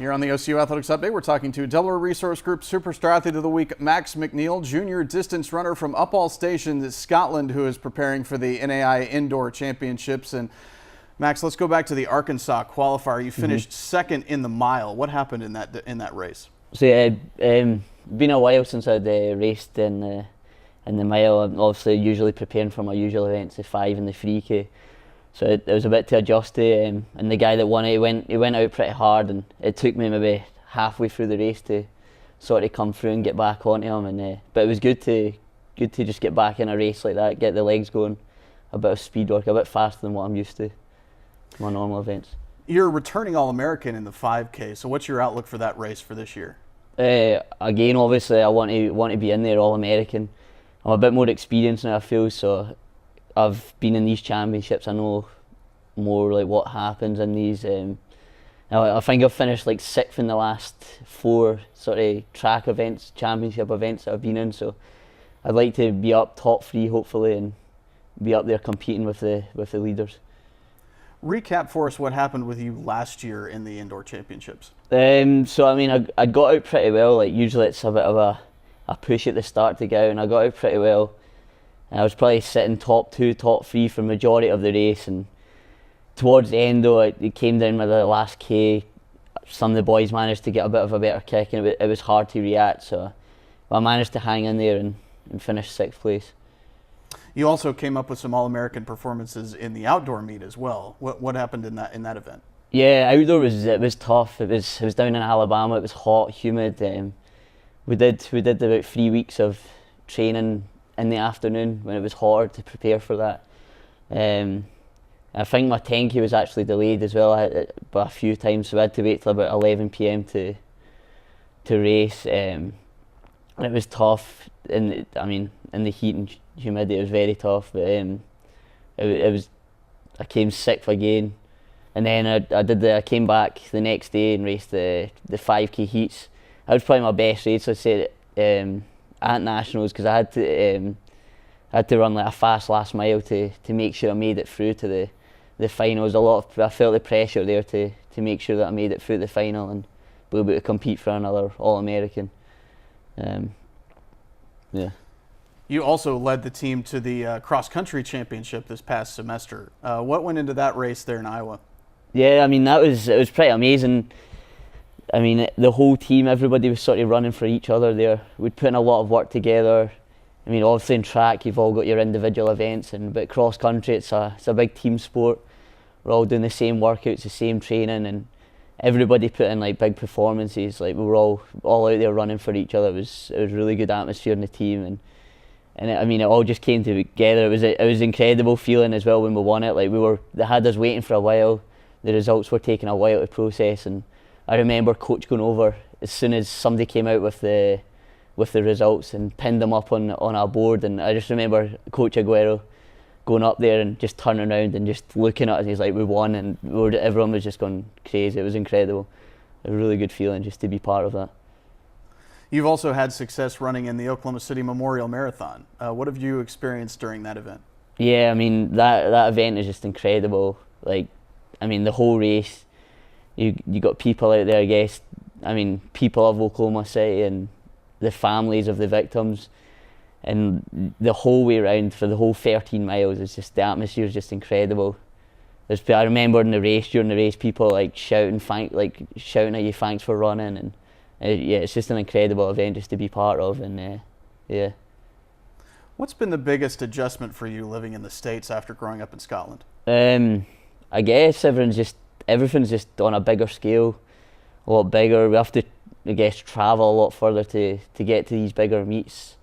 Here on the OCU Athletics Update, we're talking to Delaware Resource Group Superstar Athlete of the Week, Max McNeill, junior distance runner from Uphall Station, Scotland, who is preparing for the NAIA Indoor Championships. And Max, let's go back to the Arkansas qualifier. You finished second in the mile. What happened in that race? So yeah, been a while since I'd raced in the mile. I'm obviously usually preparing for my usual events, the 5 and the 3K. So it was a bit to adjust to, and the guy that won it, he went out pretty hard, and it took me maybe halfway through the race to sort of come through and get back onto him. And but it was good to just get back in a race like that, get the legs going, a bit of speed work, a bit faster than what I'm used to my normal events. You're returning All-American in the 5K, so what's your outlook for that race for this year? Again, obviously, I want to be in there All-American. I'm a bit more experienced now, I feel, so I've been in these championships. I know more like what happens in these. I think I've finished like 6th in the last 4 sort of track events, championship events that I've been in. So I'd like to be up top 3 hopefully, and be up there competing with the leaders. Recap for us what happened with you last year in the indoor championships. So I mean, I got out pretty well. Like usually it's a bit of a push at the start to get out, and I got out pretty well. I was probably sitting top 2, top 3 for the majority of the race, and towards the end though, it came down with the last K. Some of the boys managed to get a bit of a better kick, and it was hard to react, so I managed to hang in there and finish 6th place. You also came up with some All-American performances in the outdoor meet as well. What happened in that event? Yeah, outdoor was tough. It was down in Alabama. It was hot, humid. We did about 3 weeks of training in the afternoon when it was hard to prepare for that. I think my 10K was actually delayed as well by a few times, so I had to wait till about 11 PM to race. And it was tough. In the heat and humidity, it was very tough. But I came 6th again, and then I came back the next day and raced the 5K heats. That was probably my best race, I'd say, at nationals, because I had to run like a fast last mile to make sure I made it through to the finals. I felt the pressure there to make sure that I made it through the final and be able to compete for another All-American. Yeah. You also led the team to the cross-country championship this past semester. What went into that race there in Iowa? Yeah, I mean, it was pretty amazing. I mean, the whole team, everybody was sort of running for each other there. We'd put in a lot of work together. I mean, obviously in track, you've all got your individual events, but cross-country, it's a big team sport. We're all doing the same workouts, the same training, and everybody put in like big performances. Like we were all out there running for each other. It was a really good atmosphere in the team, and it all just came together. It was an incredible feeling as well when we won it. Like they had us waiting for a while. The results were taking a while to process, and I remember coach going over as soon as somebody came out with the results and pinned them up on our board, and I just remember Coach Aguero going up there and just turning around and just looking at us, and he's like, we won, and everyone was just going crazy. It was incredible. A really good feeling just to be part of that. You've also had success running in the Oklahoma City Memorial Marathon. What have you experienced during that event? Yeah, I mean, that event is just incredible. Like, I mean, the whole race, you got people out there, I guess, I mean, people of Oklahoma City and the families of the victims, and the whole way around for the whole 13 miles, it's just, the atmosphere is just incredible. I remember during the race, people like shouting at you, thanks for running, and yeah, it's just an incredible event just to be part of, and yeah. What's been the biggest adjustment for you living in the States after growing up in Scotland? I guess everything's just on a bigger scale, a lot bigger. We have to, I guess, travel a lot further to get to these bigger meets.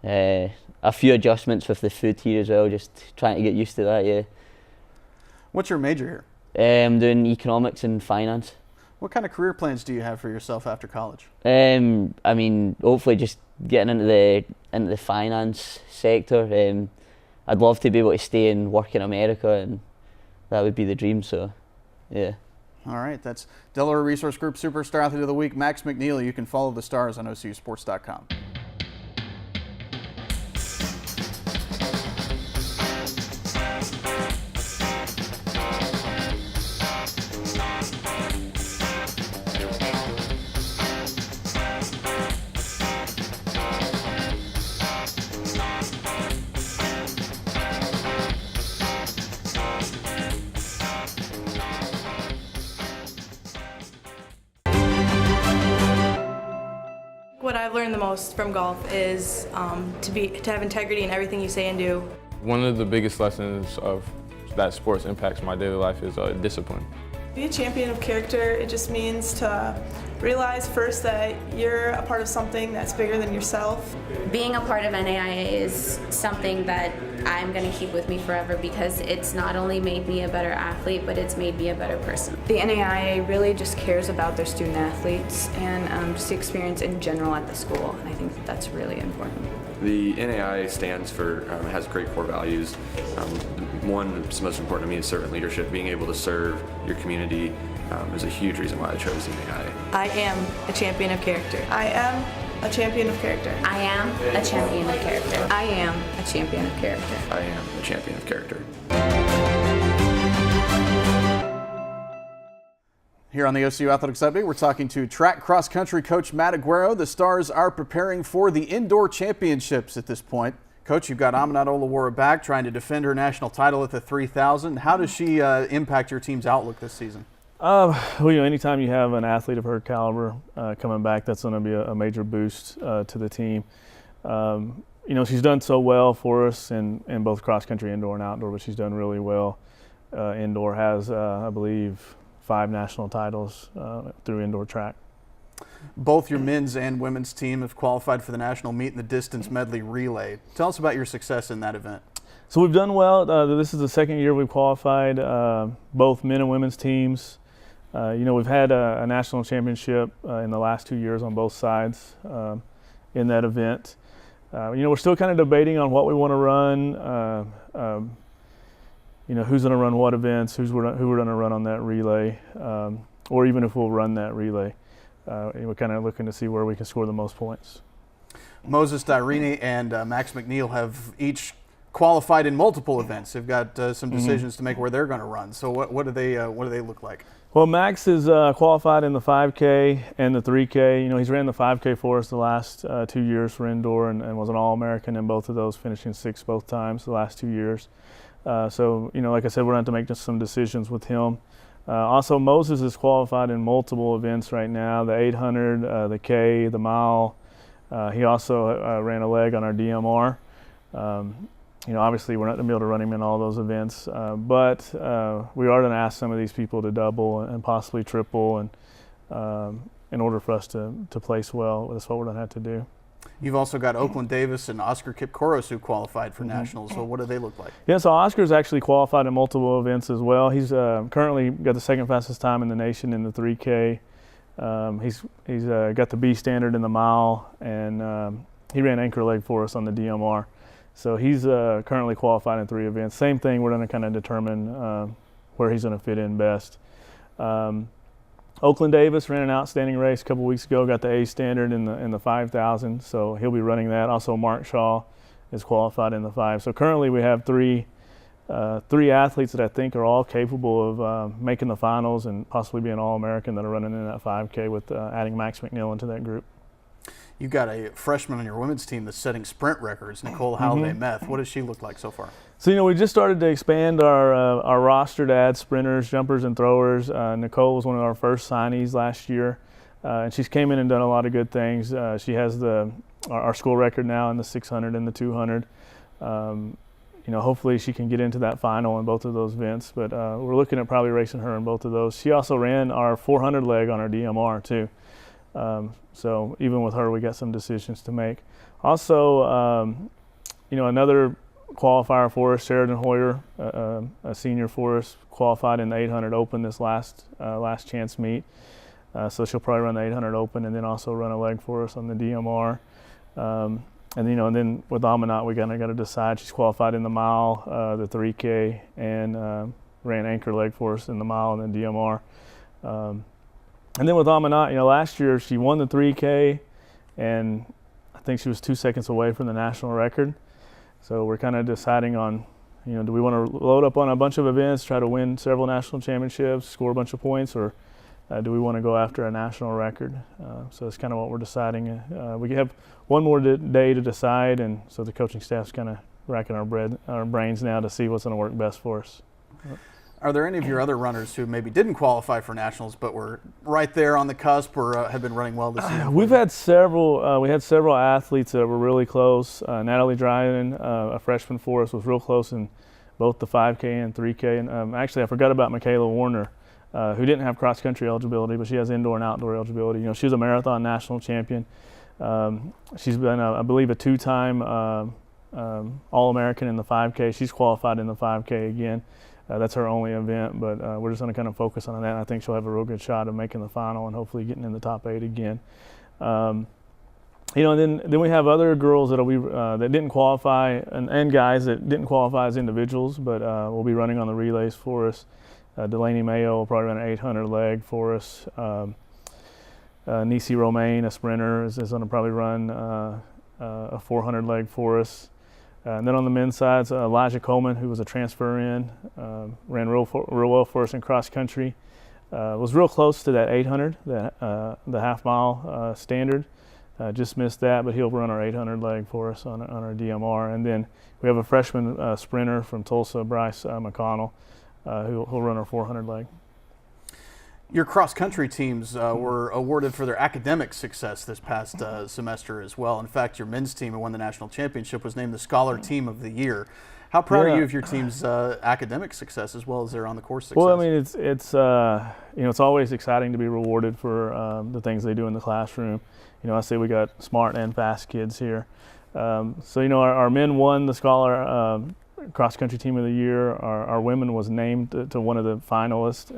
A few adjustments with the food here as well, just trying to get used to that, yeah. What's your major here? I'm doing economics and finance. What kind of career plans do you have for yourself after college? I mean, hopefully just getting into the finance sector. I'd love to be able to stay and work in America, and that would be the dream, so yeah. All right, that's Delaware Resource Group Superstar Athlete of the Week, Max McNeill. You can follow the stars on OCUsports.com. I've learned the most from golf is to have integrity in everything you say and do. One of the biggest lessons of that sports impacts my daily life is discipline. Be a champion of character, it just means to realize first that you're a part of something that's bigger than yourself. Being a part of NAIA is something that I'm going to keep with me forever because it's not only made me a better athlete, but it's made me a better person. The NAIA really just cares about their student athletes and just the experience in general at the school, and I think that's really important. The NAIA stands for, has great core values. One that's most important to me is servant leadership. Being able to serve your community is a huge reason why I chose the NAIA. I am a champion of character. I am a champion of character. I am a champion of character. I am a champion of character. I am a champion of character. Here on the OCU Athletics Update, we're talking to track cross-country coach Matt Aguero. The Stars are preparing for the Indoor Championships at this point. Coach, you've got Amanat Olawara back trying to defend her national title at the 3,000. How does she impact your team's outlook this season? Well, anytime you have an athlete of her caliber coming back, that's going to be a major boost to the team. She's done so well for us in both cross-country, indoor and outdoor, but she's done really well. Indoor has, I believe, 5 national titles through indoor track. Both your men's and women's team have qualified for the national meet in the distance medley relay. Tell us about your success in that event. So we've done well. This is the second year we've qualified both men and women's teams. We've had a national championship in the last 2 years on both sides in that event. We're still kind of debating on what we want to run. Who's going to run what events, who we're going to run on that relay, or even if we'll run that relay. We're kind of looking to see where we can score the most points. Moses Dairini and Max McNeill have each qualified in multiple events. They've got some decisions to make where they're going to run. So what do they look like? Well, Max is qualified in the 5K and the 3K. He's ran the 5K for us the last 2 years for indoor and was an All-American in both of those, finishing 6th both times the last 2 years. Like I said, we're going to have to make just some decisions with him. Also, Moses is qualified in multiple events right now, the 800, the K, the mile. He also ran a leg on our DMR. Obviously we're not going to be able to run him in all those events, but we are going to ask some of these people to double and possibly triple and in order for us to place well. That's what we're going to have to do. You've also got Oakland Davis and Oscar Kipkoros who qualified for nationals. So what do they look like? Yeah, so Oscar's actually qualified in multiple events as well. He's currently got the second fastest time in the nation in the 3K. He's got the B standard in the mile, and he ran anchor leg for us on the DMR. So he's currently qualified in 3 events. Same thing, we're going to kind of determine where he's going to fit in best. Oakland Davis ran an outstanding race a couple weeks ago, got the A standard in the 5,000, so he'll be running that. Also, Mark Shaw is qualified in the 5. So currently we have three athletes that I think are all capable of making the finals and possibly being All-American that are running in that 5K with adding Max McNeill into that group. You've got a freshman on your women's team that's setting sprint records, Nicole Halliday-Meth. What does she look like so far? So, we just started to expand our roster to add sprinters, jumpers, and throwers. Nicole was one of our first signees last year, and she's came in and done a lot of good things. She has our school record now in the 600 and the 200. Hopefully she can get into that final in both of those events, but we're looking at probably racing her in both of those. She also ran our 400 leg on our DMR too. So even with her, we got some decisions to make. Also, another qualifier for us, Sheridan Hoyer, a senior for us, qualified in the 800 Open this last chance meet. So she'll probably run the 800 Open and then also run a leg for us on the DMR. And then with Amanat, we kind of got to decide. She's qualified in the mile, the 3K, and ran anchor leg for us in the mile and the DMR. And then with Amanat, last year she won the 3K, and I think she was 2 seconds away from the national record. So we're kind of deciding on, do we want to load up on a bunch of events, try to win several national championships, score a bunch of points, or do we want to go after a national record? So it's kind of what we're deciding. We have one more day to decide, and so the coaching staff's kind of racking our brains now to see what's going to work best for us. Are there any of your other runners who maybe didn't qualify for nationals but were right there on the cusp or have been running well this season? We've had several. We had several athletes that were really close. Natalie Dryden, a freshman for us, was real close in both the 5K and 3K. And actually, I forgot about Michaela Warner, who didn't have cross country eligibility, but she has indoor and outdoor eligibility. You know, she was a marathon national champion. She's been, I believe, a 2-time All-American in the 5K. She's qualified in the 5K again. That's her only event, but we're just going to kind of focus on that. And I think she'll have a real good shot of making the final and hopefully getting in the top 8 again. You know, and then we have other girls that didn't qualify, and guys that didn't qualify as individuals, but will be running on the relays for us. Delaney Mayo will probably run an 800 leg for us. Nisi Romaine, a sprinter, is going to probably run a 400 leg for us. And then on the men's side, Elijah Coleman, who was a transfer in, ran real well for us in cross country. Was real close to that 800, the half mile standard. Just missed that, but he'll run our 800 leg for us on our DMR. And then we have a freshman sprinter from Tulsa, Bryce McConnell, who'll run our 400 leg. Your cross-country teams were awarded for their academic success this past semester as well. In fact, your men's team who won the national championship was named the Scholar Team of the Year. How proud are you of your team's academic success as well as their on-the-course success? Well, I mean, it's you know, it's always exciting to be rewarded for the things they do in the classroom. You know, I say we got smart and fast kids here. So, you know, our men won the Scholar cross-country Team of the Year. Our women was named to one of the finalists,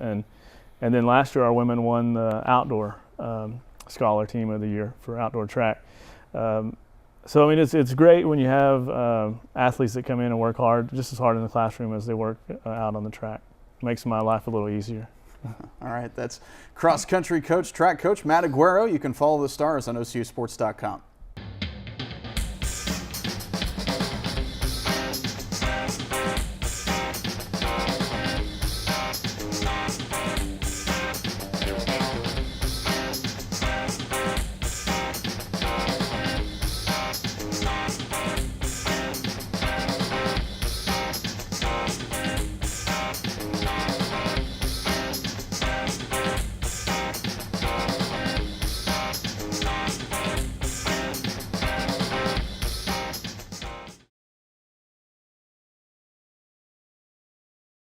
and then last year our women won the Outdoor Scholar Team of the Year for outdoor track. So I mean, it's great when you have athletes that come in and work hard, just as hard in the classroom as they work out on the track. It makes my life a little easier. All right, that's cross-country coach, track coach Matt Aguero. You can follow the stars on OCUsports.com.